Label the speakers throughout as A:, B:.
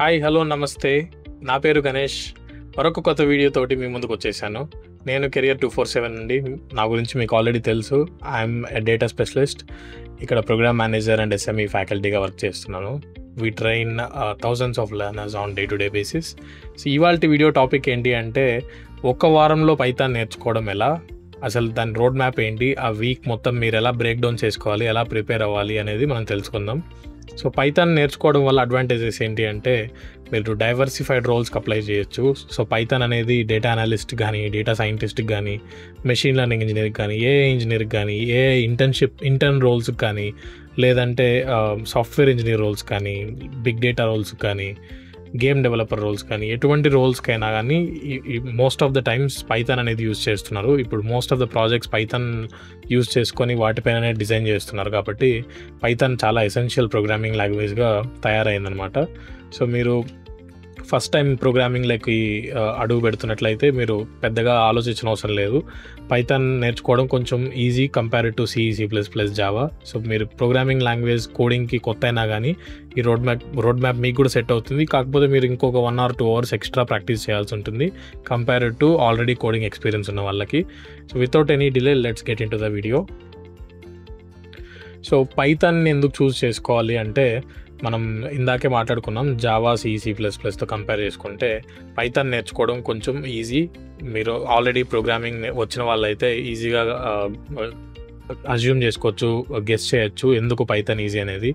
A: Hi, hello, నమస్తే. నా పేరు గణేష్. మరొక కొత్త వీడియోతోటి మీ ముందుకు వచ్చేసాను. నేను కెరియర్ 247 అండి. నా గురించి మీకు ఆల్రెడీ తెలుసు. I'm a data specialist. ఇక్కడ ప్రోగ్రామ్ మేనేజర్ అండ్ ఎస్ఎంఈ ఫ్యాకల్టీగా వర్క్ చేస్తున్నాను. We train thousands of learners on day to day basis. So ఇవాల్టి వీడియో టాపిక్ ఏంటి అంటే, ఒక్క వారంలో పైథాన్ నేర్చుకోవడం ఎలా, అసలు దాని రోడ్ మ్యాప్ ఏంటి, ఆ వీక్ మొత్తం మీరు ఎలా బ్రేక్ డౌన్ చేసుకోవాలి, ఎలా ప్రిపేర్ అవ్వాలి అనేది మనం తెలుసుకుందాం. సో పైథాన్ నేర్చుకోవడం వల్ల అడ్వాంటేజెస్ ఏంటి అంటే, మీరు డైవర్సిఫైడ్ రోల్స్కి అప్లై చేయొచ్చు. సో పైథాన్ అనేది డేటా అనలిస్ట్ కానీ, డేటా సైంటిస్ట్కి కానీ, మెషిన్ లెర్నింగ్ ఇంజనీర్కి కానీ, ఏఐ ఇంజనీర్కి కానీ, ఏఐ ఇంటర్న్ రోల్స్కి కానీ, లేదంటే సాఫ్ట్వేర్ ఇంజనీర్ రోల్స్ కానీ, బిగ్ డేటా రోల్స్ కానీ, గేమ్ డెవలపర్ రోల్స్ కానీ, ఎటువంటి రోల్స్కైనా కానీ most of the times Python అనేది యూజ్ చేస్తున్నారు. ఇప్పుడు most of the projects Python use చేసుకొని వాటిపైననే డిజైన్ చేస్తున్నారు. కాబట్టి పైథాన్ చాలా ఎసెన్షియల్ ప్రోగ్రామింగ్ లాంగ్వేజ్గా తయారైందనమాట. సో మీరు ఫస్ట్ టైం ప్రోగ్రామింగ్లోకి అడుగు పెడుతున్నట్లయితే మీరు పెద్దగా ఆలోచించిన అవసరం లేదు. పైథాన్ నేర్చుకోవడం కొంచెం easy compared to C++, Java. So మీరు ప్రోగ్రామింగ్ లాంగ్వేజ్ కోడింగ్కి కొత్త అయినా కానీ ఈ రోడ్ మ్యాప్ మీకు కూడా సెట్ అవుతుంది. కాకపోతే మీరు ఇంకొక 1 or 2 hours ఎక్స్ట్రా ప్రాక్టీస్ చేయాల్సి ఉంటుంది compared to already coding experience ఉన్న వాళ్ళకి. So without any delay let's get in to the video. So Python ఎందుకు చూస్ చేసుకోవాలి అంటే, మనం ఇందాకే మాట్లాడుకున్నాం, జావా C++తో కంపేర్ చేసుకుంటే పైథాన్ నేర్చుకోవడం కొంచెం ఈజీ. మీరు ఆల్రెడీ ప్రోగ్రామింగ్ వచ్చిన వాళ్ళైతే ఈజీగా అజ్యూమ్ చేసుకోవచ్చు, గెస్ చేయొచ్చు ఎందుకు పైథాన్ ఈజీ అనేది.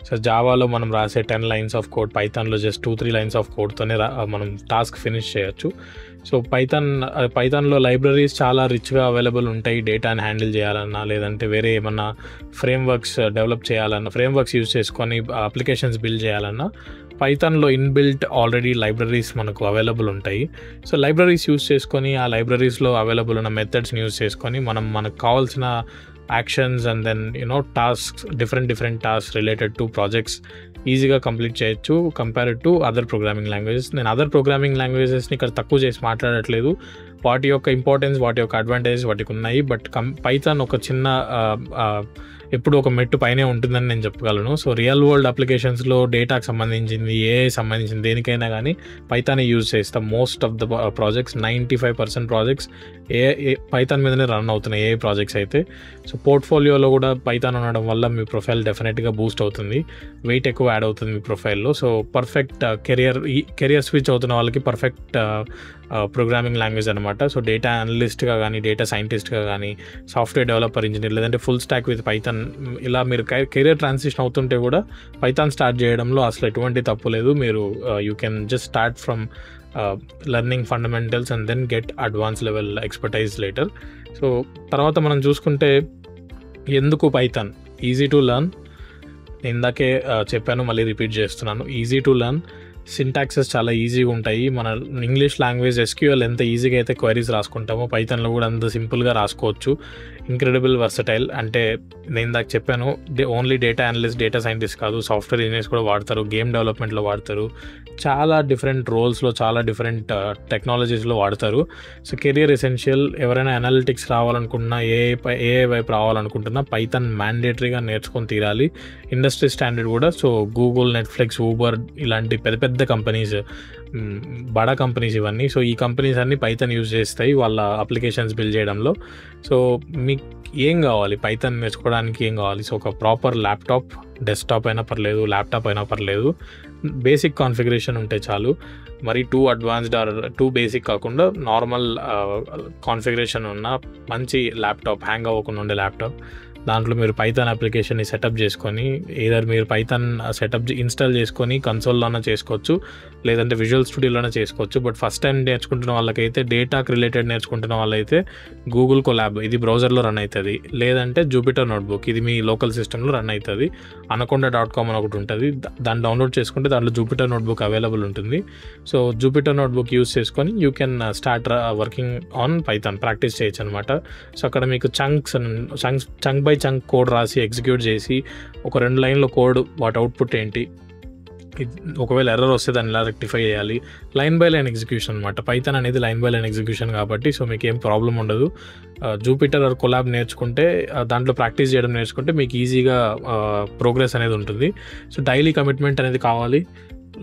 A: సో జావాలో మనం రాసే 10 lines ఆఫ్ కోడ్, పైథాన్లో జస్ట్ 2-3 lines ఆఫ్ కోడ్తోనే మనం టాస్క్ ఫినిష్ చేయొచ్చు. సో పైథాన్లో లైబ్రరీస్ చాలా రిచ్గా అవైలబుల్ ఉంటాయి. డేటాని హ్యాండిల్ చేయాలన్నా, లేదంటే వేరే ఏమన్నా ఫ్రేమ్వర్క్స్ డెవలప్ చేయాలన్నా, ఫ్రేమ్వర్క్స్ యూజ్ చేసుకొని అప్లికేషన్స్ బిల్డ్ చేయాలన్నా పైథాన్లో ఇన్బిల్ట్ ఆల్రెడీ లైబ్రరీస్ మనకు అవైలబుల్ ఉంటాయి. సో లైబ్రరీస్ యూజ్ చేసుకొని, ఆ లైబ్రరీస్లో అవైలబుల్ ఉన్న మెథడ్స్ని యూజ్ చేసుకొని మనకు కావాల్సిన actions and then tasks, different tasks related to projects ఈజీగా కంప్లీట్ చేయొచ్చు compared to other programming languages. నేను అదర్ ప్రోగ్రామింగ్ లాంగ్వేజెస్ని ఇక్కడ తక్కువ చేసి మాట్లాడట్లేదు. వాటి యొక్క ఇంపార్టెన్స్, వాటి యొక్క అడ్వాంటేజెస్ వాటికి ఉన్నాయి. బట్ పైథాన్ ఒక చిన్న ఎప్పుడు ఒక మెట్టు పైనే ఉంటుందని నేను చెప్పగలను. సో రియల్ వరల్డ్ అప్లికేషన్స్లో డేటాకు సంబంధించింది, ఏఐ సంబంధించింది దేనికైనా కానీ పైథానే యూజ్ చేస్తాం. Most of the projects, 95% projects Python మీదనే రన్ అవుతున్నాయి, ఏఐ ప్రాజెక్ట్స్ అయితే. సో పోర్ట్ఫోలియోలో కూడా పైథాన్ ఉండడం వల్ల మీ ప్రొఫైల్ డెఫినెట్గా బూస్ట్ అవుతుంది, వెయిట్ ఎక్కువ యాడ్ అవుతుంది మీ ప్రొఫైల్లో. సో పర్ఫెక్ట్ కెరియర్ స్విచ్ అవుతున్న వాళ్ళకి పర్ఫెక్ట్ ప్రోగ్రామింగ్ లాంగ్వేజ్ అనమాట. సో డేటా అనలిస్ట్గా కానీ, డేటా సైంటిస్ట్గా కానీ, సాఫ్ట్వేర్ డెవలపర్ ఇంజనీర్, లేదంటే ఫుల్ స్టాక్ విత్ పైథాన్, ఇలా మీరు కెరియర్ ట్రాన్సిషన్ అవుతుంటే కూడా పైథాన్ స్టార్ట్ చేయడంలో అసలు ఎటువంటి తప్పు లేదు. మీరు you can just start from learning fundamentals and then get advance level expertise later. So తర్వాత మనం చూసుకుంటే ఎందుకు పైథాన్ ఈజీ టు లెర్న్. ఇందాకే చెప్పాను, మళ్ళీ రిపీట్ చేస్తున్నాను, ఈజీ టు లెర్న్. సింటాక్సెస్ చాలా ఈజీగా ఉంటాయి. మన ఇంగ్లీష్ లాంగ్వేజ్ SQL ఎంత ఈజీగా అయితే క్వైరీస్ రాసుకుంటామో పైథాన్లో కూడా అంత సింపుల్గా రాసుకోవచ్చు. Incredible versatile. అంటే నేను ఇందాక చెప్పాను, only data analyst, data scientist కాదు, సాఫ్ట్వేర్ ఇంజనీర్స్ కూడా వాడతారు, గేమ్ డెవలప్మెంట్లో వాడతారు, చాలా డిఫరెంట్ రోల్స్లో, చాలా డిఫరెంట్ టెక్నాలజీస్లో వాడతారు. So career essential. ఎవరైనా అనలిటిక్స్ రావాలనుకుంటున్నా, ఏఐ వైపు రావాలనుకుంటున్నా పైథాన్ మ్యాండేటరీగా నేర్చుకొని తీరాలి. ఇండస్ట్రీ స్టాండర్డ్ కూడా. సో గూగుల్, నెట్ఫ్లిక్స్, ఊబర్ ఇలాంటి పెద్ద కంపెనీస్, బడా కంపెనీస్ ఇవన్నీ. సో ఈ కంపెనీస్ అన్నీ పైథాన్ యూజ్ చేస్తాయి వాళ్ళ అప్లికేషన్స్ బిల్డ్ చేయడంలో. సో మీకు ఏం కావాలి పైథాన్ నేర్చుకోవడానికి, ఏం కావాలి? సో ఒక ప్రాపర్ ల్యాప్టాప్, డెస్క్టాప్ అయినా పర్లేదు, ల్యాప్టాప్ అయినా పర్లేదు, బేసిక్ కాన్ఫిగరేషన్ ఉంటే చాలు. మరి too advanced or too basic కాకుండా నార్మల్ కాన్ఫిగరేషన్ ఉన్న మంచి ల్యాప్టాప్, హ్యాంగ్ అవ్వకుండా ఉండే ల్యాప్టాప్, దాంట్లో మీరు పైథాన్ అప్లికేషన్ని సెటప్ చేసుకొని, ఏదర్ మీరు పైథాన్ ఇన్స్టాల్ చేసుకొని కన్సోల్లోనే చేసుకోవచ్చు, లేదంటే విజువల్ స్టూడియోలోనే చేసుకోవచ్చు. బట్ ఫస్ట్ టైం నేర్చుకుంటున్న వాళ్ళకైతే, డేటాకి రిలేటెడ్ నేర్చుకుంటున్న వాళ్ళైతే గూగుల్ కొలాబ్, ఇది బ్రౌజర్లో రన్ అవుతుంది, లేదంటే జూపిటర్ నోట్బుక్, ఇది మీ లోకల్ సిస్టంలో రన్ అవుతుంది. anaconda.com అని ఒకటి ఉంటుంది, దాన్ని డౌన్లోడ్ చేసుకుంటే దాంట్లో జూపిటర్ నోట్బుక్ అవైలబుల్ ఉంటుంది. సో జూపిటర్ నోట్బుక్ యూజ్ చేసుకొని you can start working on Python, practice చేయొచ్చు అనమాట. సో అక్కడ మీకు చంక్ బై చంక్ కోడ్ రాసి ఎగ్జిక్యూట్ చేసి, ఒక 2 లైన్ల కోడ్, వాటి అవుట్పుట్ ఏంటి, ఒకవేళ ఎర్రర్ వస్తే దాన్ని ఎలా రెక్టిఫై చేయాలి, లైన్ బై లైన్ ఎగ్జిక్యూషన్ అనమాట. పైథాన్ అనేది లైన్ బై లైన్ ఎగ్జిక్యూషన్ కాబట్టి సో మీకు ఏం ప్రాబ్లం ఉండదు. జూపిటర్ ఆర్ కొలాబ్ నేర్చుకుంటే, దాంట్లో ప్రాక్టీస్ చేయడం నేర్చుకుంటే మీకు ఈజీగా ప్రోగ్రెస్ అనేది ఉంటుంది. సో డైలీ కమిట్మెంట్ అనేది కావాలి.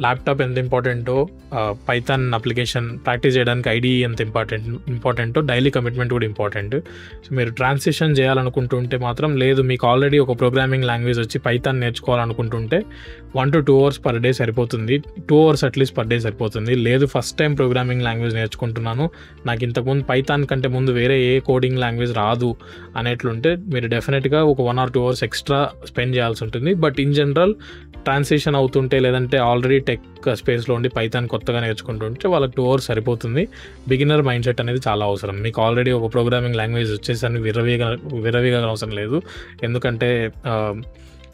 A: ల్యాప్టాప్ ఎంత ఇంపార్టెంటో, పైథాన్ అప్లికేషన్ ప్రాక్టీస్ చేయడానికి ఐడిఈ ఎంత ఇంపార్టెంటో డైలీ కమిట్మెంట్ కూడా ఇంపార్టెంట్. సో మీరు ట్రాన్సిషన్ చేయాలనుకుంటుంటే మాత్రం, లేదు మీకు ఆల్రెడీ ఒక ప్రోగ్రామింగ్ లాంగ్వేజ్ వచ్చి Python నేర్చుకోవాలనుకుంటుంటే 1 to 2 hours per day సరిపోతుంది. 2 hours అట్లీస్ట్ పర్ డే సరిపోతుంది. లేదు ఫస్ట్ టైం ప్రోగ్రామింగ్ లాంగ్వేజ్ నేర్చుకుంటున్నాను, నాకు ఇంతకుముందు పైథాన్ కంటే ముందు వేరే ఏ కోడింగ్ లాంగ్వేజ్ రాదు అనేట్లుంటే మీరు డెఫినెట్గా ఒక 1 or 2 hours ఎక్స్ట్రా స్పెండ్ చేయాల్సి ఉంటుంది. బట్ ఇన్ జనరల్ ట్రాన్సిషన్ అవుతుంటే, లేదంటే ఆల్రెడీ టెక్ స్పేస్లో ఉండి పైథాన్ కొత్తగా నేర్చుకుంటుంటే వాళ్ళకి 2 hours సరిపోతుంది. బిగినర్ మైండ్ సెట్ అనేది చాలా అవసరం. మీకు ఆల్రెడీ ఒక ప్రోగ్రామింగ్ లాంగ్వేజ్ వచ్చేసరికి విరవీగా అవసరం లేదు. ఎందుకంటే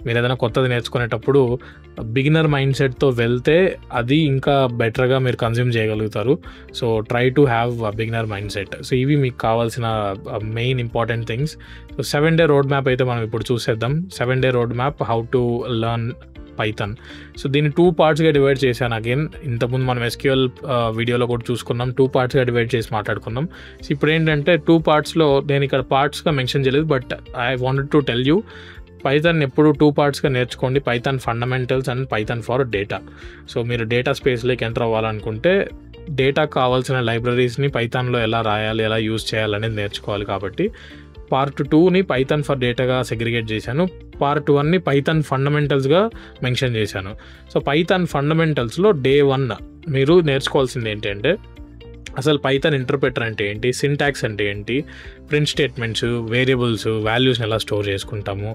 A: మీరు ఏదైనా కొత్తది నేర్చుకునేటప్పుడు బిగినర్ మైండ్ సెట్తో వెళ్తే అది ఇంకా బెటర్గా మీరు కన్జ్యూమ్ చేయగలుగుతారు. So try to have beginner mind set. So ఇవి మీకు కావాల్సిన main important things. So 7-day road map అయితే మనం ఇప్పుడు చూసేద్దాం. 7-day road map, how to learn Python. So దీన్ని 2 partsగా డివైడ్ చేశాను. అగైన్ ఇంతకుముందు మనం SQL వీడియోలో కూడా చూసుకున్నాం, 2 partsగా డివైడ్ చేసి మాట్లాడుకున్నాం. సో ఇప్పుడు ఏంటంటే 2 partsలో నేను ఇక్కడ పార్ట్స్గా మెన్షన్ చేయలేదు, but I wanted to tell you, Python ఎప్పుడు 2 partsగా నేర్చుకోండి. Python fundamentals and Python for data. So మీరు డేటా స్పేస్లోకి ఎంటర్ అవ్వాలనుకుంటే డేటా కావాల్సిన లైబ్రరీస్ని పైథాన్లో ఎలా రాయాలి, ఎలా యూజ్ చేయాలనేది నేర్చుకోవాలి. కాబట్టి Part 2ని పైథాన్ ఫర్ డేటాగా సెగ్రిగేట్ చేశాను. Part 1ని పైథాన్ ఫండమెంటల్స్గా మెన్షన్ చేశాను. సో పైథాన్ ఫండమెంటల్స్లో Day 1 మీరు నేర్చుకోవాల్సింది ఏంటంటే, అసలు పైథాన్ ఇంటర్ప్రెటర్ అంటే ఏంటి, సింటాక్స్ అంటే ఏంటి, ప్రింట్ స్టేట్మెంట్స్, వేరియబుల్స్, వాల్యూస్ని ఎలా స్టోర్ చేసుకుంటాము,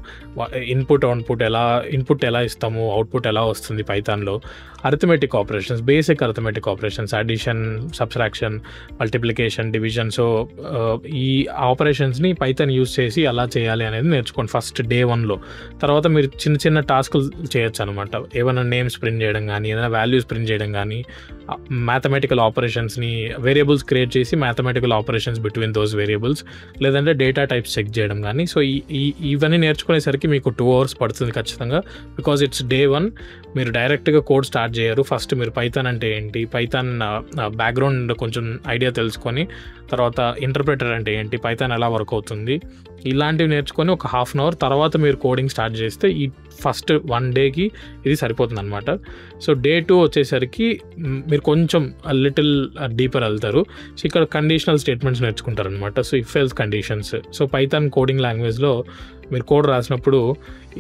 A: ఇన్పుట్ ఎలా ఇస్తాము, అవుట్పుట్ ఎలా వస్తుంది పైథాన్లో, arithmetic operations, basic arithmetic operations, addition, subtraction, multiplication, division. So ఈ ఆపరేషన్స్ని పైథాన్ యూజ్ చేసి ఎలా చేయాలి అనేది నేర్చుకోండి ఫస్ట్ Day 1లో. తర్వాత మీరు చిన్న చిన్న టాస్కులు చేయొచ్చు అనమాట. ఏమైనా నేమ్స్ ప్రింట్ చేయడం కానీ, ఏదైనా వాల్యూస్ ప్రింట్ చేయడం కానీ, మ్యాథమెటికల్ ఆపరేషన్స్ని, వేరియబుల్స్ క్రియేట్ చేసి mathematical operations between those variables, లేదంటే డేటా టైప్స్ చెక్ చేయడం కానీ. సో ఇవన్నీ నేర్చుకునేసరికి మీకు 2 hours పడుతుంది ఖచ్చితంగా. Because it's Day 1. మీరు డైరెక్ట్గా కోడ్ స్టార్ట్ చేయరు. ఫస్ట్ మీరు పైథాన్ అంటే ఏంటి, పైథాన్ బ్యాక్గ్రౌండ్ కొంచెం ఐడియా తెలుసుకొని, తర్వాత ఇంటర్ప్రెటర్ అంటే ఏంటి, పైథాన్ ఎలా వర్క్ అవుతుంది, ఇలాంటివి నేర్చుకొని ఒక 1/2 hour తర్వాత మీరు కోడింగ్ స్టార్ట్ చేస్తే ఈ ఫస్ట్ 1 dayకి ఇది సరిపోతుంది అనమాట. సో Day 2 వచ్చేసరికి మీరు కొంచెం లిటిల్ డీపర్ వెళ్తారు. సో ఇక్కడ కండిషనల్ స్టేట్మెంట్స్ నేర్చుకుంటారు అనమాట. So if else conditions. So Python coding లాంగ్వేజ్లో మీరు కోడ్ రాసినప్పుడు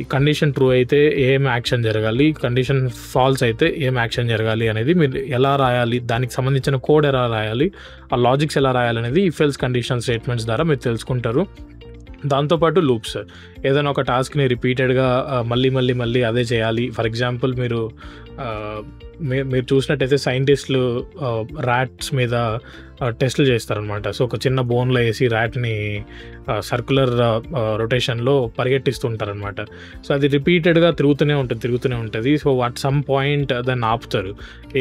A: ఈ కండిషన్ ట్రూ అయితే ఏం యాక్షన్ జరగాలి, కండిషన్ ఫాల్స్ అయితే ఏం యాక్షన్ జరగాలి అనేది మీరు ఎలా రాయాలి, దానికి సంబంధించిన కోడ్ ఎలా రాయాలి, ఆ లాజిక్స్ ఎలా రాయాలి అనేది ఇఫ్ ఎల్స్ కండిషనల్ స్టేట్మెంట్స్ ద్వారా మీరు తెలుసుకుంటారు. దాంతోపాటు లూప్స్, ఏదైనా ఒక టాస్క్ని రిపీటెడ్గా మళ్ళీ అదే చేయాలి. ఫర్ ఎగ్జాంపుల్ మీరు చూసినట్టయితే సైంటిస్టులు ర్యాట్స్ మీద టెస్టులు చేస్తారనమాట. సో ఒక చిన్న బోన్లో వేసి ర్యాట్ని సర్క్యులర్ రొటేషన్లో పరిగెట్టిస్తుంటారనమాట. సో అది రిపీటెడ్గా తిరుగుతూనే ఉంటుంది. సో అట్ సమ్ పాయింట్ దాన్ని ఆపుతారు.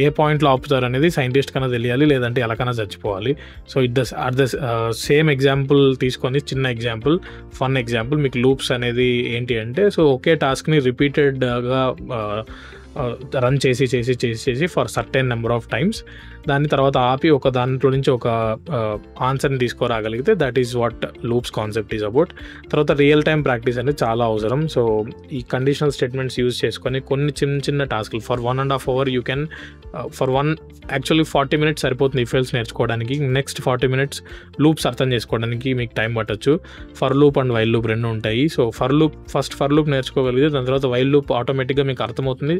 A: ఏ పాయింట్లో ఆపుతారు అనేది సైంటిస్ట్ కన్నా తెలియాలి, లేదంటే ఎలాకైనా చచ్చిపోవాలి. So at the same example తీసుకొని, చిన్న ఎగ్జాంపుల్, ఫన్ ఎగ్జాంపుల్, మీకు లూప్స్ అనేది ఏంటి అంటే, సో ఒకే టాస్క్ని రిపీటెడ్గా రన్ చేసి for certain number of times, దాని తర్వాత ఆపి ఒక దాంట్లో నుంచి ఒక ఆన్సర్ని తీసుకురాగలిగితే that is what loops concept is about. తర్వాత రియల్ టైం ప్రాక్టీస్ అనేది చాలా అవసరం. సో ఈ కండిషనల్ స్టేట్మెంట్స్ యూజ్ చేసుకొని కొన్ని చిన్న టాస్క్లు for 1.5 hour you can actually 40 minutes సరిపోతుంది ఇఫ్ ఎల్స్ నేర్చుకోవడానికి. నెక్స్ట్ 40 minutes లూప్స్ అర్థం చేసుకోవడానికి మీకు టైం పట్టచ్చు. For loop and while loop 2 ఉంటాయి. సో ఫర్ లూప్ నేర్చుకోగలిగితే దాని తర్వాత వైల్ లూప్ ఆటోమేటిక్గా మీకు అర్థమవుతుంది.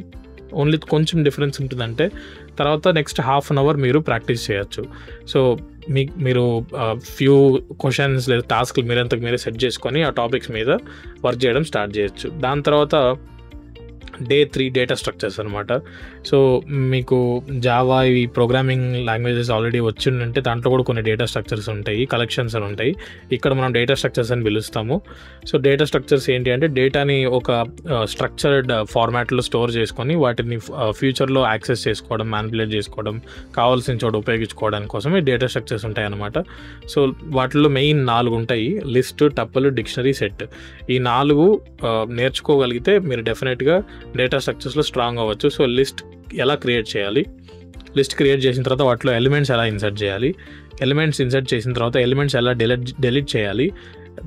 A: ఓన్లీ కొంచెం డిఫరెన్స్ ఉంటుందంటే తర్వాత నెక్స్ట్ 1/2 hour మీరు ప్రాక్టీస్ చేయొచ్చు. సో మీరు ఫ్యూ క్వశ్చన్స్ లేదా టాస్క్లు మీరే సెట్ చేసుకొని ఆ టాపిక్స్ మీద వర్క్ చేయడం స్టార్ట్ చేయొచ్చు. దాని తర్వాత Day 3 డేటా స్ట్రక్చర్స్ అనమాట. సో మీకు జావా, ఈ ప్రోగ్రామింగ్ లాంగ్వేజెస్ ఆల్రెడీ వచ్చిందంటే దాంట్లో కూడా కొన్ని డేటా స్ట్రక్చర్స్ ఉంటాయి, కలెక్షన్స్ అని ఉంటాయి. ఇక్కడ మనం డేటా స్ట్రక్చర్స్ అని పిలుస్తాము. సో డేటా స్ట్రక్చర్స్ ఏంటి అంటే, డేటాని ఒక స్ట్రక్చర్డ్ ఫార్మాట్లో స్టోర్ చేసుకొని వాటిని ఫ్యూచర్లో యాక్సెస్ చేసుకోవడం, మ్యానిపులేట్ చేసుకోవడం, కావాల్సిన చోట ఉపయోగించుకోవడానికి కోసమే డేటా స్ట్రక్చర్స్ ఉంటాయి అన్నమాట. సో వాటిలో మెయిన్ 4 ఉంటాయి: లిస్ట్, టపుల్, డిక్షనరీ, సెట్. ఈ 4 నేర్చుకోగలిగితే మీరు డెఫినెట్గా డేటా స్ట్రక్చర్స్లో స్ట్రాంగ్ అవ్వచ్చు. సో లిస్ట్ ఎలా క్రియేట్ చేయాలి, లిస్ట్ క్రియేట్ చేసిన తర్వాత వాటిలో ఎలిమెంట్స్ ఎలా ఇన్సర్ట్ చేయాలి, ఎలిమెంట్స్ ఇన్సర్ట్ చేసిన తర్వాత ఎలిమెంట్స్ ఎలా డిలీట్ చేయాలి,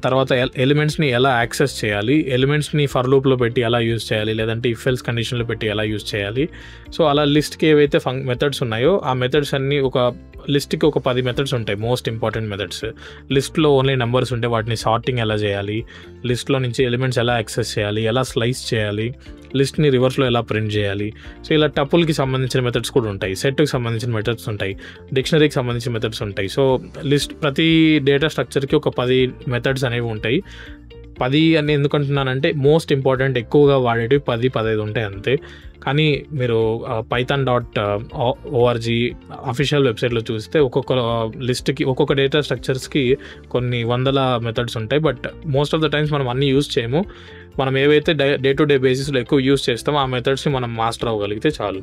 A: తర్వాత ఎలిమెంట్స్ని ఎలా యాక్సెస్ చేయాలి, ఎలిమెంట్స్ని ఫర్ లూప్లో పెట్టి ఎలా యూజ్ చేయాలి, లేదంటే ఇఫ్ ఎల్స్ కండిషన్లో పెట్టి ఎలా యూజ్ చేయాలి. సో అలా లిస్ట్కి ఏవైతే మెథడ్స్ ఉన్నాయో ఆ మెథడ్స్ అన్నీ ఒక లిస్ట్కి ఒక 10 మెథడ్స్ ఉంటాయి, మోస్ట్ ఇంపార్టెంట్ మెథడ్స్. లిస్ట్లో ఓన్లీ నెంబర్స్ ఉంటే వాటిని సార్టింగ్ ఎలా చేయాలి, లిస్ట్లో నుంచి ఎలిమెంట్స్ ఎలా యాక్సెస్ చేయాలి, ఎలా స్లైస్ చేయాలి, లిస్ట్ని రివర్స్లో ఎలా ప్రింట్ చేయాలి. సో ఇలా టపుల్కి సంబంధించిన మెథడ్స్ కూడా ఉంటాయి, సెట్కి సంబంధించిన మెథడ్స్ ఉంటాయి, డిక్షనరీకి సంబంధించిన మెథడ్స్ ఉంటాయి. సో లిస్ట్ ప్రతి డేటా స్ట్రక్చర్కి ఒక 10 మెథడ్స్ అనేవి ఉంటాయి. 10 అని ఎందుకంటున్నానంటే మోస్ట్ ఇంపార్టెంట్, ఎక్కువగా వాడేటివి 10-15 ఉంటాయి అంతే. కానీ మీరు python.org అఫీషియల్ వెబ్సైట్లో చూస్తే ఒక్కొక్క లిస్ట్కి ఒక్కొక్క డేటా స్ట్రక్చర్స్కి కొన్ని వందల మెథడ్స్ ఉంటాయి. But most of the times మనం అన్నీ యూజ్ చేయము. మనం ఏవైతే డే టు డే బేసిస్లో ఎక్కువ యూజ్ చేస్తామో ఆ మెథడ్స్ని మనం మాస్టర్ అవ్వగలిగితే చాలు.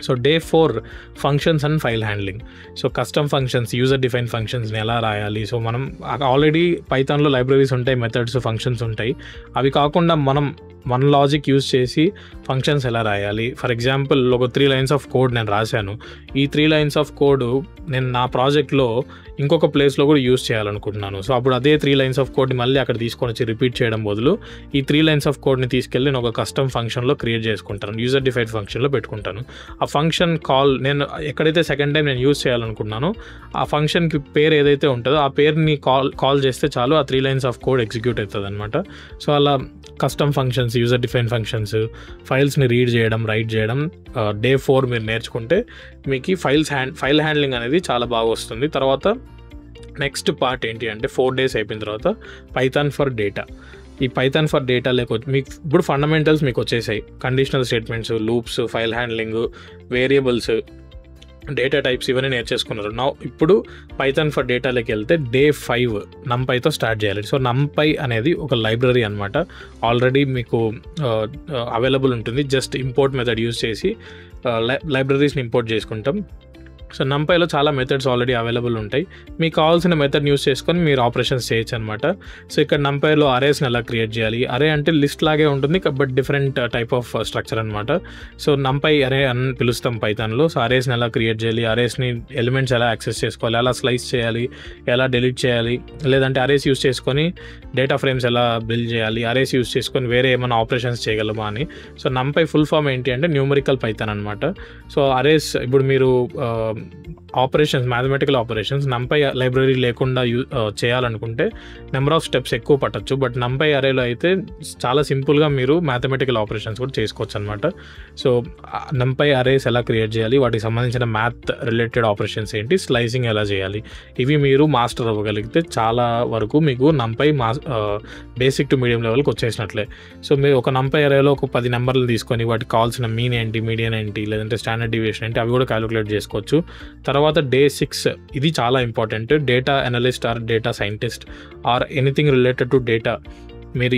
A: So day 4 functions and file handling. So custom functions, user define ఫంక్షన్స్ని ఎలా రాయాలి. సో మనం ఆల్రెడీ పైథాన్లో లైబ్రరీస్ ఉంటాయి, మెథడ్స్, ఫంక్షన్స్ ఉంటాయి. అవి కాకుండా మన లాజిక్ యూజ్ చేసి ఫంక్షన్స్ ఎలా రాయాలి. ఫర్ ఎగ్జాంపుల్ ఒక 3 లైన్స్ ఆఫ్ కోడ్ నేను రాశాను. ఈ 3 లైన్స్ ఆఫ్ కోడ్ నేను నా ప్రాజెక్ట్లో ఇంకొక ప్లేస్లో కూడా యూజ్ చేయాలనుకుంటున్నాను. సో అప్పుడు అదే 3 లైన్స్ ఆఫ్ కోడ్ని మళ్ళీ అక్కడ తీసుకొని వచ్చి రిపీట్ చేయడం బదులు ఈ 3 లైన్స్ ఆఫ్ కోడ్ని తీసుకెళ్ళి నేను ఒక కస్టమ్ ఫంక్షన్లో క్రియేట్ చేసుకుంటాను, యూజర్ డిఫైన్ ఫంక్షన్లో పెట్టుకుంటాను. ఆ ఫంక్షన్ కాల్ నేను ఎక్కడైతే సెకండ్ టైం నేను యూజ్ చేయాలనుకుంటున్నానో ఆ ఫంక్షన్కి పేరు ఏదైతే ఉంటుందో ఆ పేరుని కాల్ చేస్తే చాలు, ఆ 3 లైన్స్ ఆఫ్ కోడ్ ఎగ్జిక్యూట్ అవుతుంది అనమాట. సో అలా custom functions, user define functions, ఫైల్స్ని రీడ్ చేయడం, రైట్ చేయడం డే 4 మీరు నేర్చుకుంటే మీకు ఫైల్ హ్యాండ్లింగ్ అనేది చాలా బాగా వస్తుంది. తర్వాత నెక్స్ట్ పార్ట్ ఏంటి అంటే 4 డేస్ అయిపోయిన తర్వాత పైథాన్ ఫర్ డేటా. ఈ పైథాన్ ఫర్ డేటా మీకు ఇప్పుడు ఫండమెంటల్స్ మీకు వచ్చేసాయి, conditional statements, loops, file handling, variables, data types ఇవన్నీ నేర్చేసుకున్నారు. ఇప్పుడు పైథాన్ ఫర్ డేటాలోకి వెళ్తే డే 5 NumPyతో స్టార్ట్ చేయాలి. సో NumPy అనేది ఒక లైబ్రరీ అనమాట, ఆల్రెడీ మీకు అవైలబుల్ ఉంటుంది. జస్ట్ ఇంపోర్ట్ మెథడ్ యూజ్ చేసి లైబ్రరీస్ని ఇంపోర్ట్ చేసుకుంటాం. సో NumPyలో చాలా మెథడ్స్ ఆల్రెడీ అవైలబుల్ ఉంటాయి. మీకు కావాల్సిన మెథడ్ యూస్ చేసుకొని మీరు ఆపరేషన్స్ చేయొచ్చు అనమాట. సో ఇక్కడ NumPyలో అరేస్ని ఎలా క్రియేట్ చేయాలి, అరే అంటే లిస్ట్ లాగే ఉంటుంది but different type of structure అనమాట. సో NumPy అరే అని పిలుస్తాం పైథాన్లో. సో అరేస్ని ఎలా క్రియేట్ చేయాలి, అరేస్ని ఎలిమెంట్స్ ఎలా యాక్సెస్ చేసుకోవాలి, ఎలా స్లైస్ చేయాలి, ఎలా డిలీట్ చేయాలి, లేదంటే అరేస్ యూస్ చేసుకొని డేటా ఫ్రేమ్స్ ఎలా బిల్డ్ చేయాలి, అరేస్ యూస్ చేసుకొని వేరే ఏమైనా ఆపరేషన్స్ చేయగలమా అని. సో NumPy ఫుల్ ఫామ్ ఏంటి అంటే న్యూమరికల్ పైథాన్ అనమాట. సో అరేస్ ఇప్పుడు మీరు operations, mathematical operations NumPy library లేకుండా చేయాలనుకుంటే నెంబర్ ఆఫ్ స్టెప్స్ ఎక్కువ పట్టచ్చు. బట్ NumPy అరేలో అయితే చాలా సింపుల్గా మీరు మ్యాథమెటికల్ ఆపరేషన్స్ కూడా చేసుకోవచ్చు అనమాట. సో NumPy అరేస్ ఎలా క్రియేట్ చేయాలి, వాటికి సంబంధించిన మ్యాథ్ రిలేటెడ్ ఆపరేషన్స్ ఏంటి, స్లైసింగ్ ఎలా చేయాలి, ఇవి మీరు మాస్టర్ అవ్వగలిగితే చాలా వరకు మీకు NumPy బేసిక్ టు మీడియం లెవెల్కి వచ్చేసినట్లే. సో మీరు ఒక NumPy అరేలో ఒక 10 నెంబర్లు తీసుకొని వాటికి కావాల్సిన మీన్ ఏంటి, మీడియన్ ఏంటి, లేదంటే స్టాండర్డ్ డివియేషన్ ఏంటి, అవి కూడా క్యాలిక్యులేట్ చేసుకోవచ్చు. తర్వాత డే 6 ఇది చాలా important. Data analyst or data scientist or anything related to data, మీరు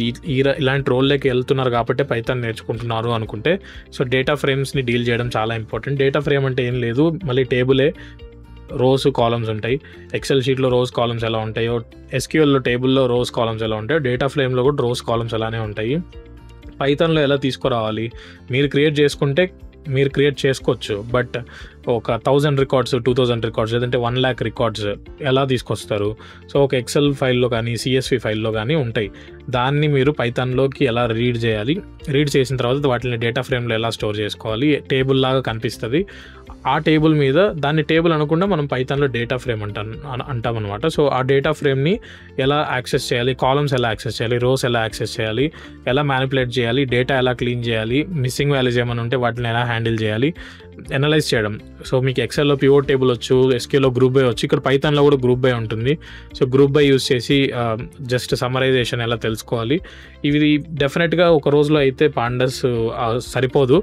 A: ఇలాంటి రోల్లోకి వెళ్తున్నారు కాబట్టి పైథాన్ నేర్చుకుంటున్నారు అనుకుంటే, సో డేటా ఫ్రేమ్స్ని డీల్ చేయడం చాలా ఇంపార్టెంట్. డేటా ఫ్రేమ్ అంటే ఏం లేదు, మళ్ళీ టేబులే, రోస్ కాలమ్స్ ఉంటాయి. ఎక్సెల్ షీట్లో రోస్ కాలమ్స్ ఎలా ఉంటాయో, ఎస్క్యూఎల్లో టేబుల్లో రోస్ కాలమ్స్ ఎలా ఉంటాయో, డేటా ఫ్రేమ్లో కూడా రోస్ కాలమ్స్ అలానే ఉంటాయి. పైథాన్లో ఎలా తీసుకురావాలి, మీరు క్రియేట్ చేసుకోవచ్చు. బట్ ఒక 1000 రికార్డ్స్, 2000 రికార్డ్స్, లేదంటే 1 lakh రికార్డ్స్ ఎలా తీసుకొస్తారు. సో ఒక ఎక్సెల్ ఫైల్లో కానీ CSV ఫైల్లో కానీ ఉంటాయి. దాన్ని మీరు పైథాన్లోకి ఎలా రీడ్ చేయాలి, రీడ్ చేసిన తర్వాత వాటిని డేటా ఫ్రేమ్లో ఎలా స్టోర్ చేసుకోవాలి, టేబుల్ లాగా కనిపిస్తుంది. ఆ టేబుల్ మీద, దాన్ని టేబుల్ అనకుండా మనం పైథాన్లో డేటా ఫ్రేమ్ అంటాం అనమాట. సో ఆ డేటా ఫ్రేమ్ని ఎలా యాక్సెస్ చేయాలి, కాలమ్స్ ఎలా యాక్సెస్ చేయాలి, రోస్ ఎలా యాక్సెస్ చేయాలి, ఎలా మ్యానిపులేట్ చేయాలి, డేటా ఎలా క్లీన్ చేయాలి, మిస్సింగ్ వాల్యూస్ ఏమైనా ఉంటే వాటిని ఎలా హ్యాండిల్ చేయాలి, అనలైజ్ చేయడం. సో మీకు ఎక్సెల్లో పివోట్ టేబుల్ వచ్చు, SQLలో గ్రూప్ బై వచ్చు, ఇక్కడ పైథాన్లో కూడా గ్రూప్ బై ఉంటుంది. సో గ్రూప్ బై యూస్ చేసి జస్ట్ సమ్మరైజేషన్ ఎలా తెలుసుకోవాలి. ఇవి డెఫినెట్గా ఒక రోజులో అయితే పాండాస్ సరిపోదు.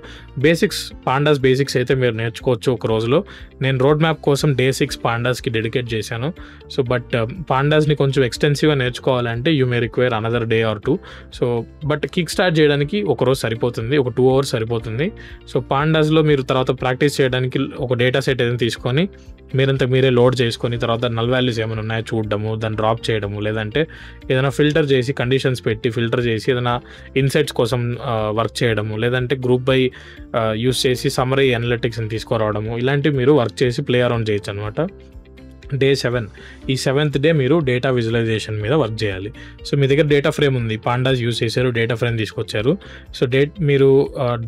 A: పాండాస్ బేసిక్స్ అయితే మీరు నేర్చుకోవచ్చు ఒక రోజులో. నేను రోడ్ మ్యాప్ కోసం డే 6 పాండాస్కి డెడికేట్ చేశాను. సో బట్ పాండాస్ని కొంచెం ఎక్స్టెన్సివ్గా నేర్చుకోవాలంటే you may require another day or 2. So but kick start చేయడానికి ఒక రోజు సరిపోతుంది, ఒక 2 hours సరిపోతుంది. సో పాండాస్లో మీరు తర్వాత ప్రాక్టీస్ చేయడానికి ఒక డేటా సెట్ ఏదైనా తీసుకొని మీరే లోడ్ చేసుకొని తర్వాత నల్ వాల్యూస్ ఏమైనా ఉన్నాయో చూడడము, దాన్ని డ్రాప్ చేయడము, లేదంటే ఏదైనా ఫిల్టర్ చేసి కండిషన్స్ పెట్టి ఫిల్టర్ చేసి ఏదైనా ఇన్సైట్స్ కోసం వర్క్ చేయడము, లేదంటే గ్రూప్ బై యూస్ చేసి సమ్మరీ అనలిటిక్స్ని తీసుకురావడము, ఇలాంటివి మీరు వర్క్ చేసి ప్లే అరౌండ్ చేయొచ్చు అనమాట. డే 7 ఈ 7th డే మీరు డేటా విజువలైజేషన్ మీద వర్క్ చేయాలి. సో మీ దగ్గర డేటా ఫ్రేమ్ ఉంది, పాండాస్ యూజ్ చేశారు, డేటా ఫ్రేమ్ తీసుకొచ్చారు. సో మీరు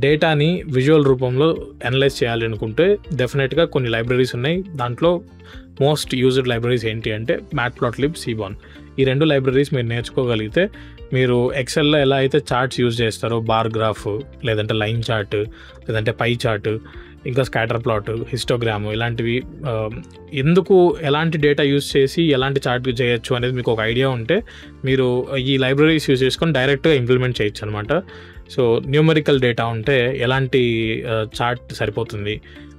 A: డేటాని విజువల్ రూపంలో అనలైజ్ చేయాలి అనుకుంటే డెఫినెట్గా కొన్ని లైబ్రరీస్ ఉన్నాయి. దాంట్లో మోస్ట్ యూజ్డ్ లైబ్రరీస్ ఏంటి అంటే మ్యాట్ప్లాట్లిబ్, సీబాన్. ఈ 2 లైబ్రరీస్ మీరు నేర్చుకోగలిగితే మీరు ఎక్సెల్లో ఎలా అయితే చార్ట్స్ యూజ్ చేస్తారో, బార్ గ్రాఫ్, లేదంటే లైన్ చార్ట్, లేదంటే పై చార్ట్, ఇంకా స్కాటర్ ప్లాట్, హిస్టోగ్రాము, ఇలాంటివి ఎందుకు ఎలాంటి డేటా యూజ్ చేసి ఎలాంటి చార్ట్ చేయొచ్చు అనేది మీకు ఒక ఐడియా ఉంటే మీరు ఈ లైబ్రరీస్ యూజ్ చేసుకొని డైరెక్ట్గా ఇంప్లిమెంట్ చేయొచ్చు అనమాట. సో న్యూమరికల్ డేటా ఉంటే ఎలాంటి చార్ట్ సరిపోతుంది,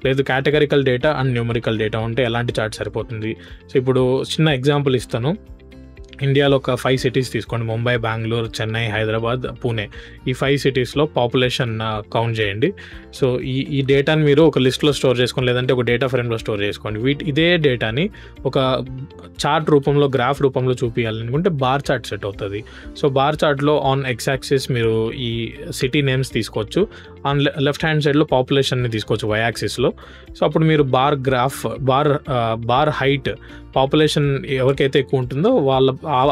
A: లేదు categorical data and numerical data ఉంటే ఎలాంటి చార్ట్ సరిపోతుంది. సో ఇప్పుడు చిన్న ఎగ్జాంపుల్ ఇస్తాను. ఇండియాలో ఒక 5 సిటీస్ తీసుకోండి, ముంబై, బెంగళూరు, చెన్నై, హైదరాబాద్, పూణే. ఈ 5 సిటీస్లో పాపులేషన్ కౌంట్ చేయండి. సో ఈ డేటాని మీరు ఒక లిస్ట్లో స్టోర్ చేసుకోండి, లేదంటే ఒక డేటా ఫ్రేమ్లో స్టోర్ చేసుకోండి. ఇదే డేటాని ఒక చార్ట్ రూపంలో, గ్రాఫ్ రూపంలో చూపించాలనుకుంటే బార్ చార్ట్ సెట్ అవుతుంది. సో బార్ చార్ట్లో ఆన్ ఎక్స్ యాక్సిస్ మీరు ఈ సిటీ నేమ్స్ తీసుకోవచ్చు, ఆన్ లెఫ్ట్ హ్యాండ్ సైడ్లో పాపులేషన్ని తీసుకోవచ్చు వై యాక్సిస్లో. సో అప్పుడు మీరు bar graph, bar height, population ఎవరికైతే ఎక్కువ ఉంటుందో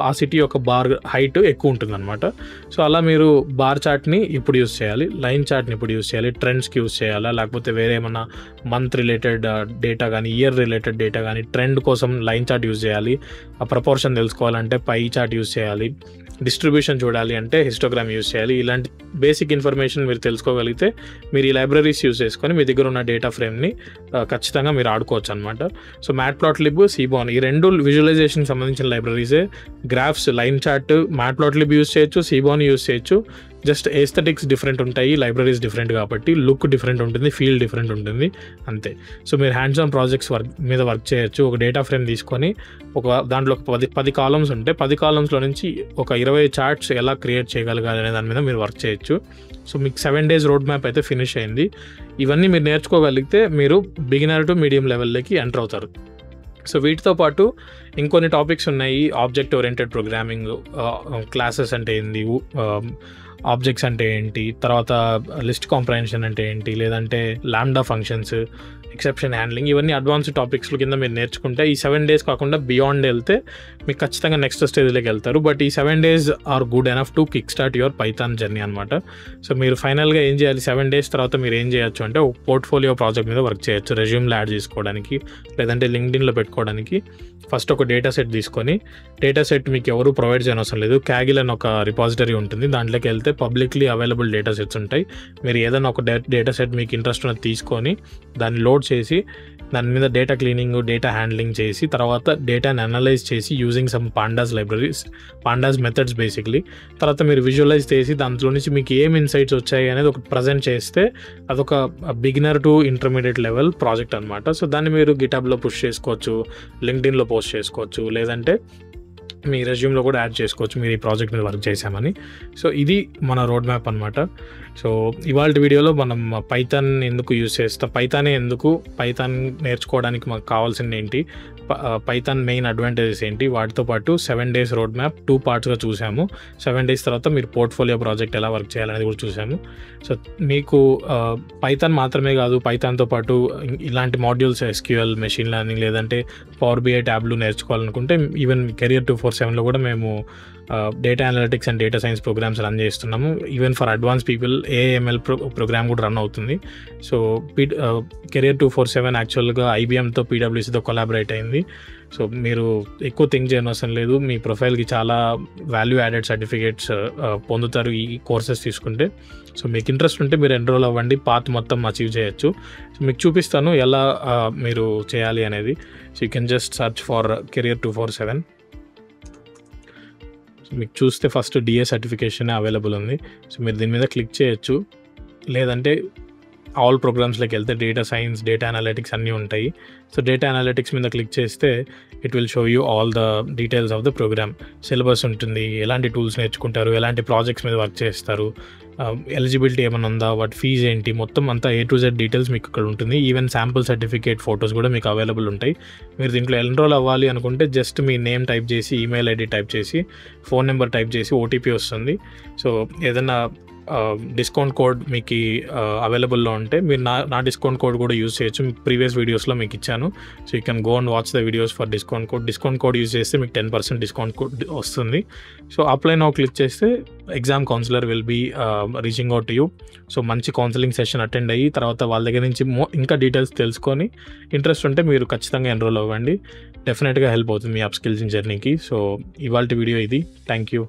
A: ఆ సిటీ యొక్క బార్ హైట్ ఎక్కువ ఉంటుంది అనమాట. సో అలా మీరు బార్ చార్ట్ని ఇప్పుడు యూస్ చేయాలి, లైన్ చార్ట్ని ఇప్పుడు యూస్ చేయాలి, ట్రెండ్స్కి యూస్ చేయాలా, లేకపోతే వేరే ఏమన్నా మంత్ రిలేటెడ్ డేటా కానీ, ఇయర్ రిలేటెడ్ డేటా కానీ, ట్రెండ్ కోసం లైన్ చార్ట్ యూస్ చేయాలి, ఆ ప్రపోర్షన్ తెలుసుకోవాలంటే పై చార్ట్ యూస్ చేయాలి, డిస్ట్రిబ్యూషన్ చూడాలి అంటే హిస్టోగ్రామ్ యూస్ చేయాలి. ఇలాంటి బేసిక్ ఇన్ఫర్మేషన్ మీరు తెలుసుకోగలిగితే మీరు ఈ లైబ్రరీస్ యూస్ చేసుకొని మీ దగ్గర ఉన్న డేటా ఫ్రేమ్ని ఖచ్చితంగా మీరు ఆడుకోవచ్చు అనమాట. సో మ్యాట్ప్లాట్లిబ్, సీబాన్ ఈ 2 విజువలైజేషన్కి సంబంధించిన లైబ్రరీసే. గ్రాఫ్స్, లైన్ చార్ట్ మ్యాట్ప్లాట్లిబ్ యూస్ చేయొచ్చు, సీబాన్ యూస్ చేయొచ్చు. జస్ట్ ఎస్థెటిక్స్ డిఫరెంట్ ఉంటాయి, లైబ్రరీస్ డిఫరెంట్ కాబట్టి లుక్ డిఫరెంట్ ఉంటుంది, ఫీల్ డిఫరెంట్ ఉంటుంది, అంతే. సో మీరు హ్యాండ్స్ ఆన్ ప్రాజెక్ట్స్ మీద వర్క్ చేయొచ్చు. ఒక డేటా ఫ్రేమ్ తీసుకొని దాంట్లో ఒక 10 కాలమ్స్ ఉంటే 10 కాలమ్స్లో నుంచి ఒక 20 చార్ట్స్ ఎలా క్రియేట్ చేయగలగాలి అనే దాని మీద మీరు వర్క్ చేయొచ్చు. సో మీకు 7 days రోడ్ మ్యాప్ అయితే ఫినిష్ అయింది. ఇవన్నీ మీరు నేర్చుకోగలిగితే మీరు బిగినర్ టు మీడియం లెవెల్లోకి ఎంటర్ అవుతారు. సో వీటితో పాటు ఇంకొన్ని టాపిక్స్ ఉన్నాయి. ఆబ్జెక్ట్ ఓరియంటెడ్ ప్రోగ్రామింగ్, క్లాసెస్ అంటే ఏంది, ఆబ్జెక్ట్స్ అంటే ఏంటి, తర్వాత లిస్ట్ కాంప్రహెన్షన్ అంటే ఏంటి, లేదంటే లాంబ్డా ఫంక్షన్స్, ఎక్సెప్షన్ హ్యాండ్లింగ్, ఇవన్నీ అడ్వాన్స్డ్ టాపిక్స్ల కింద మీరు నేర్చుకుంటే ఈ 7 days కాకుండా బియాండ్ వెళ్తే మీకు ఖచ్చితంగా నెక్స్ట్ స్టేజ్లోకి వెళ్తారు. బట్ ఈ 7 days are good enough to kick start your python journey అనమాట. సో మీరు ఫైనల్గా ఏం చేయాలి, 7 days తర్వాత మీరు ఏం చేయొచ్చు అంటే ఒక పోర్ట్ఫోలియో ప్రాజెక్ట్ మీద వర్క్ చేయొచ్చు. రెజ్యూమ్లో యాడ్ చేసుకోవడానికి, లేదంటే లింక్డ్ఇన్లో పెట్టుకోవడానికి ఫస్ట్ ఒక డేటా సెట్ తీసుకొని, డేటా సెట్ మీకు ఎవరు ప్రొవైడ్ చేయనవసరం లేదు, క్యాగిల్ అని ఒక రిపాజిటరీ ఉంటుంది, దాంట్లోకి వెళ్తే పబ్లిక్లీ అవైలబుల్ డేటా సెట్స్ ఉంటాయి. మీరు ఏదైనా ఒక డేటా సెట్ మీకు ఇంట్రెస్ట్ ఉన్నది తీసుకొని దాన్ని లోడ్ చేసి దాని మీద డేటా క్లీనింగ్, డేటా హ్యాండ్లింగ్ చేసి తర్వాత డేటాని అనలైజ్ చేసి using some pandas libraries, pandas methods basically, తర్వాత మీరు విజువలైజ్ చేసి దాంట్లో నుంచి మీకు ఏం ఇన్సైట్స్ వచ్చాయి అనేది ఒక ప్రజెంట్ చేస్తే అదొక beginner to intermediate level project అనమాట. సో దాన్ని మీరు గిటాబ్లో పుష్ చేసుకోవచ్చు, లింక్డ్ఇన్లో పోస్ట్ చేసుకోవచ్చు, లేదంటే మీ రెజ్యూమ్లో కూడా యాడ్ చేసుకోవచ్చు మీరు ఈ ప్రాజెక్ట్ మీద వర్క్ చేశామని. సో ఇది మన రోడ్ మ్యాప్ అనమాట. సో ఇవాళ వీడియోలో మనం పైథాన్ ఎందుకు యూజ్ చేస్తాం, పైథాన్ నేర్చుకోవడానికి మాకు కావాల్సింది ఏంటి, పైథాన్ మెయిన్ అడ్వాంటేజెస్ ఏంటి, వాటితో పాటు 7 days రోడ్ మ్యాప్ 2 partsగా చూసాము. 7 days తర్వాత మీరు పోర్ట్ఫోలియో ప్రాజెక్ట్ ఎలా వర్క్ చేయాలనేది కూడా చూసాము. సో మీకు పైథాన్ మాత్రమే కాదు, పైథాన్తో పాటు ఇలాంటి మాడ్యూల్స్, ఎస్క్యూఎల్, మెషిన్ లెర్నింగ్, లేదంటే పవర్ బిఐ, ట్యాబ్లు నేర్చుకోవాలనుకుంటే ఈవెన్ కెరియర్ 247లో కూడా మేము data analytics and data science programs run చేస్తున్నాము. Even for advance people AML program కూడా రన్ అవుతుంది. సో కెరియర్ 247 యాక్చువల్గా ఐబిఎంతో, పీడబ్ల్యూసీతో కొలాబరేట్ అయింది. సో మీరు ఎక్కువ థింక్ చేయనవసరం లేదు, మీ ప్రొఫైల్కి చాలా వాల్యూ యాడెడ్ సర్టిఫికేట్స్ పొందుతారు ఈ కోర్సెస్ తీసుకుంటే. సో మీకు ఇంట్రెస్ట్ ఉంటే మీరు ఎన్రోల్ అవ్వండి, పాత్ మొత్తం అచీవ్ చేయొచ్చు. సో మీకు చూపిస్తాను ఎలా మీరు చేయాలి అనేది. So you can just search for career 247. మీకు చూస్తే ఫస్ట్ డిఏ సర్టిఫికేషన్ అవైలబుల్ ఉంది. సో మీరు దీని మీద క్లిక్ చేయొచ్చు, లేదంటే ఆల్ ప్రోగ్రామ్స్లోకి వెళ్తే డేటా సైన్స్, డేటా అనలిటిక్స్ అన్నీ ఉంటాయి. సో డేటా అనలిటిక్స్ మీద క్లిక్ చేస్తే it will show you all the details of the program. Syllabus ఉంటుంది, ఎలాంటి టూల్స్ నేర్చుకుంటారు, ఎలాంటి ప్రాజెక్ట్స్ మీద వర్క్ చేస్తారు, ఎలిజిబిలిటీ ఏమైనా ఉందా, వాటి ఫీజ్ ఏంటి, మొత్తం అంతా A to Z డీటెయిల్స్ మీకు ఇక్కడ ఉంటుంది. ఈవెన్ శాంపుల్ సర్టిఫికేట్ ఫొటోస్ కూడా మీకు అవైలబుల్ ఉంటాయి. మీరు దీంట్లో ఎన్రోల్ అవ్వాలి అనుకుంటే జస్ట్ మీ నేమ్ టైప్ చేసి, ఈమెయిల్ ఐడి టైప్ చేసి, ఫోన్ నెంబర్ టైప్ చేసి ఓటీపీ వస్తుంది. సో ఏదైనా డిస్కౌంట్ కోడ్ మీకు అవైలబుల్లో ఉంటే మీరు నా డిస్కౌంట్ కోడ్ కూడా యూజ్ చేయొచ్చు. ప్రీవియస్ వీడియోస్లో మీకు ఇచ్చాను. So you can go and watch the videos for discount code use చేస్తే మీకు 10% డిస్కౌంట్ కోడ్ వస్తుంది. సో అప్లై నౌ క్లిక్ చేస్తే exam counsellor will be reaching out to you. So మంచి కౌన్సిలింగ్ సెషన్ అటెండ్ అయ్యి తర్వాత వాళ్ళ దగ్గర నుంచి ఇంకా డీటెయిల్స్ తెలుసుకొని ఇంట్రెస్ట్ ఉంటే మీరు ఖచ్చితంగా ఎన్రోల్ అవ్వండి. డెఫినెట్గా హెల్ప్ అవుతుంది మీ అప్ స్కిల్సింగ్ జర్నీకి. సో ఇవాల్టి వీడియో ఇది. Thank you.